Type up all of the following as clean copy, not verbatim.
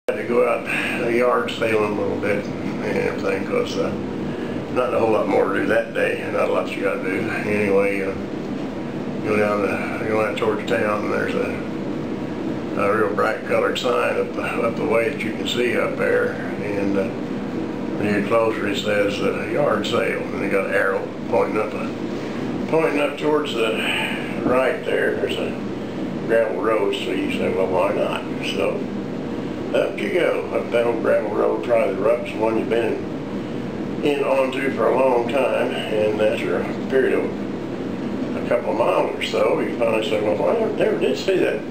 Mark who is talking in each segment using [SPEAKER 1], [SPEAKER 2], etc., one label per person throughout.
[SPEAKER 1] Had to go out yard sailing a little bit and everything because not a whole lot more to do that day. Not a lot you got to do. Anyway, go out towards town and there's a real bright colored sign up the way that you can see up there, and when you get closer it says yard sale, and they got an arrow pointing up towards the right there. There's a gravel road, so you say, well, why not? So up you go, up that old gravel road, probably the roughest one you've been onto for a long time, and after a period of a couple of miles or so, you finally say, well, I never did see that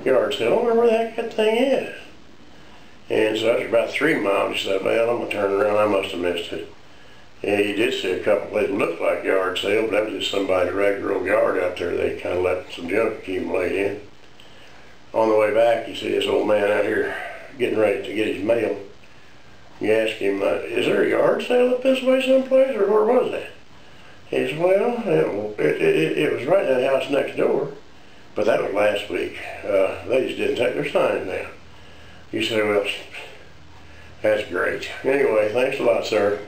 [SPEAKER 1] yard sale. I wonder where the heck that thing is. And so after about 3 miles, you said, well, I'm going to turn around, I must have missed it. And you did see a couple places that looked like yard sale, but that was just somebody's regular old yard out there. They kind of let some junk accumulate in. On the way back, you see this old man out here getting ready to get his mail. You ask him, is there a yard sale up this way someplace, or where was that? He says, well, it was right in the house next door, but that was last week. They just didn't take their sign down. You say, well, that's great. Anyway, thanks a lot, sir.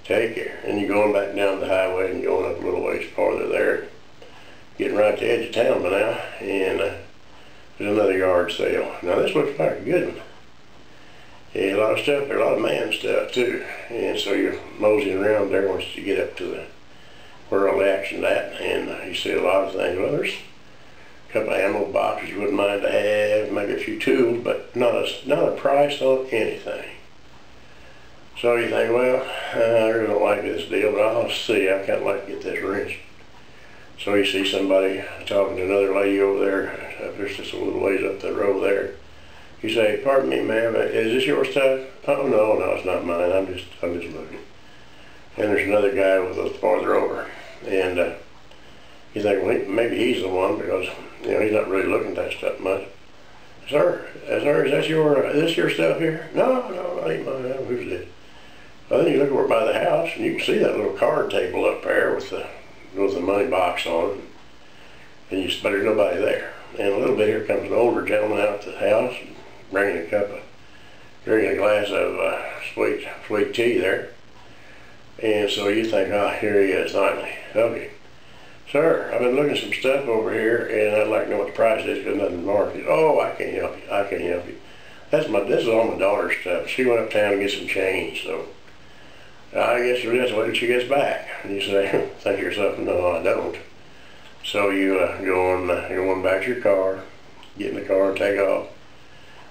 [SPEAKER 1] Take care. And you're going back down the highway and going up a little ways farther there. Getting right to the edge of town by now, and there's another yard sale. Now this looks like a good one. Yeah, a lot of stuff there, a lot of man stuff too. And so you're moseying around there once you get up to where all the action's at, and you see a lot of things. Well, there's a couple of ammo boxes you wouldn't mind to have, maybe a few tools, but not a price on anything. So you think, well, I really don't like this deal, but I'll see. I kind of like to get this wrench. So you see somebody talking to another lady over there. There's just a little ways up the road there. You say, pardon me, ma'am, is this your stuff? Oh, no, it's not mine. I'm just looking. And there's another guy with us farther over. And you think, well, maybe he's the one, because he's not really looking at that stuff much. Sir, is this your stuff here? No, that ain't mine. Who's this? Well, then you look over by the house, and you can see that little card table up there with the money box on it. But there's nobody there. And a little bit here comes an older gentleman out to the house, bringing drinking a glass of sweet tea there. And so you think, oh, here he is, finally. Okay. Sir, I've been looking at some stuff over here, and I'd like to know what the price is, because nothing marked. Oh, I can't help you. This is all my daughter's stuff. She went uptown to get some change, so I guess you'll just wait till she gets back. And you say, think to yourself, no, I don't. So you go on back to your car, get in the car and take off.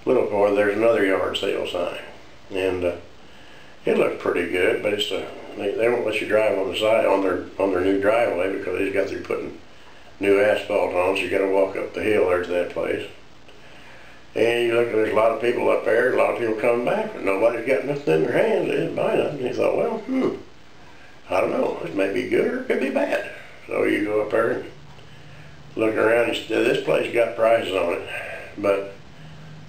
[SPEAKER 1] A little farther, there's another yard sale sign. And it looked pretty good, but they won't let you drive on the side, on their new driveway, because they just got through putting new asphalt on, so you got to walk up the hill there to that place. And you look, there's a lot of people up there, a lot of people coming back, but nobody's got nothing in their hands. They didn't buy nothing. You thought, well, I don't know. This may be good or it could be bad. So you go up there and look around, and this place got prices on it, but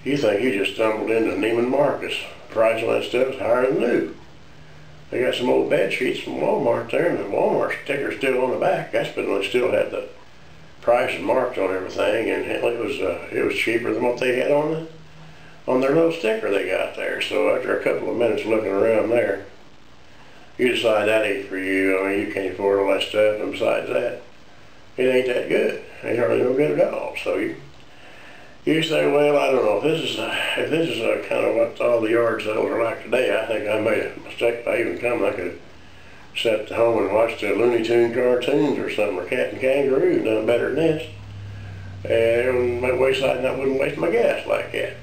[SPEAKER 1] you think you just stumbled into Neiman Marcus. Price on that stuff is higher than new. They got some old bed sheets from Walmart there, and the Walmart sticker's still on the back. That's when they still had the price marked on everything, and it was cheaper than what they had on their little sticker they got there. So after a couple of minutes looking around there, you decide that ain't for you. I mean, you can't afford all that stuff, and besides that, it ain't that good. It ain't hardly no good at all. So you say, well, I don't know, if this is kind of what all the yard sales are like today, I think I made a mistake by even coming. I could have sat at home and watched the Looney Tune cartoons or something, or Cat and Kangaroo, done better than this. And my wayside, and I wouldn't waste my gas like that.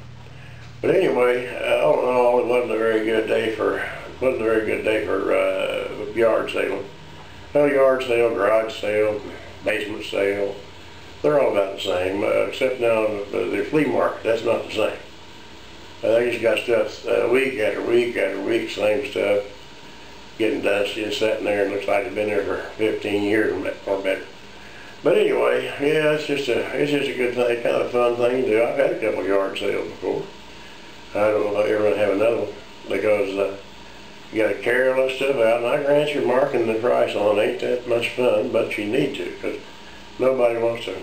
[SPEAKER 1] But anyway, all in all, it wasn't a very good day for yard sale. No yard sale, garage sale, basement sale. They're all about the same, except now the flea market, that's not the same. They just got stuff week after week after week, same stuff, getting dusty and sitting there, and looks like it's been there for 15 years or better. But anyway, yeah, it's just a good thing, kind of a fun thing to do. I've had a couple yard sales before. I don't know if I'm ever going to have another one, because you got to carry all that stuff out, and I grant you marking the price on it ain't that much fun, but you need to, because nobody wants to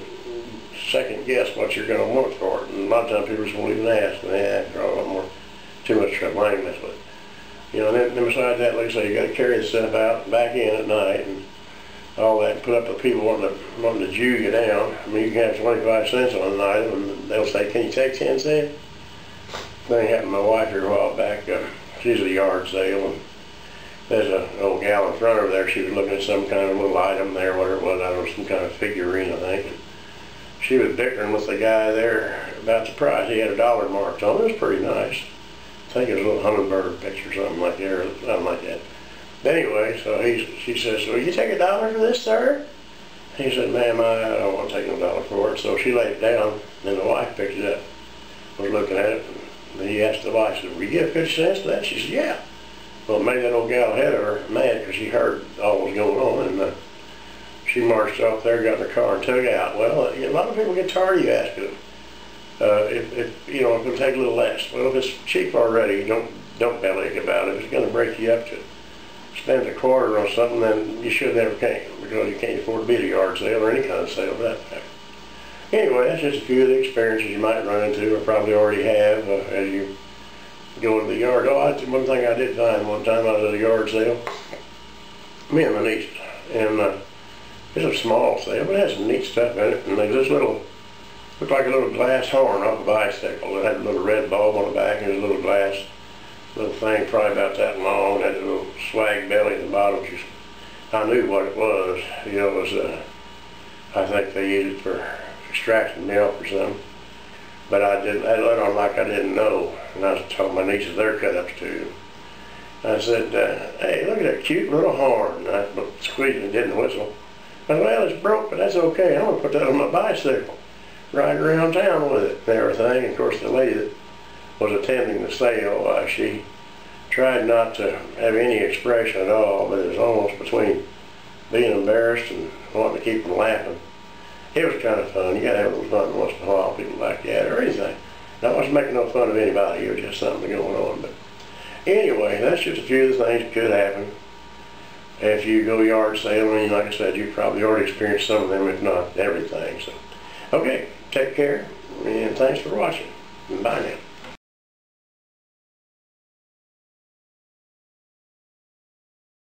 [SPEAKER 1] second guess what you're going to want for it. And a lot of times people just won't even ask, and they ask for a lot more, too much trouble. I ain't mess with it. You know, and then besides that, like I say, you got to carry the stuff out and back in at night and all that, and put up with people wanting to Jew you down. I mean, you can have 25 cents on an item, and they'll say, "Can you take 10 cents?" Thing happened to my wife here a while back. She's at a yard sale, and there's an old gal in front of her there. She was looking at some kind of little item there, whatever it was. I don't know, some kind of figurine, I think. And she was bickering with the guy there about the price. He had $1 marked on it. It was pretty nice. I think it was a little hummingbird picture, something like that, or something like that. Anyway, so she says, "Will you take $1 for this, sir?" He said, "Ma'am, I don't want to take no $1 for it." So she laid it down, and the wife picked it up, was looking at it, and he asked the wife, said, "Will you give 50 cents to that?" She said, "Yeah." Well, it made that old gal ahead of her mad because she heard all was going on, and she marched off there, got in her car, and took out. Well, a lot of people get tired of you asking them. If you know, if it'll take a little less. Well, if it's cheap already, don't bellyache about it. If it's going to break you up to spend a quarter on something, then you should never came, because you can't afford to be at a yard sale or any kind of sale for that fact. Anyway, that's just a few of the experiences you might run into, or probably already have, as you go to the yard. Oh, one thing I did find one time, I was at a yard sale, me and my niece, and it's a small sale, but it has some neat stuff in it, and there's this little, looked like a little glass horn off a bicycle. It had a little red bulb on the back, and it was a little glass, little thing probably about that long, had a little swag belly at the bottom. I knew what it was. You know, it was, I think they used it for extracting milk or something. But I let on like I didn't know. And I was telling my nieces their cut-ups too. I said, "Hey, look at that cute little horn." And I squeezed it, and didn't whistle. I said, "Well, it's broke, but that's okay. I'm going to put that on my bicycle. Ride around town with it and everything." And of course, the lady that was attending the sale, she tried not to have any expression at all, but it was almost between being embarrassed and wanting to keep them laughing. It was kind of fun. You got to have a little fun once in a while, people like that, or anything. I wasn't making no fun of anybody. It was just something going on. But anyway, that's just a few of the things that could happen if you go yard sailing. Like I said, you've probably already experienced some of them, if not everything. So, okay, take care, and thanks for watching. Bye now.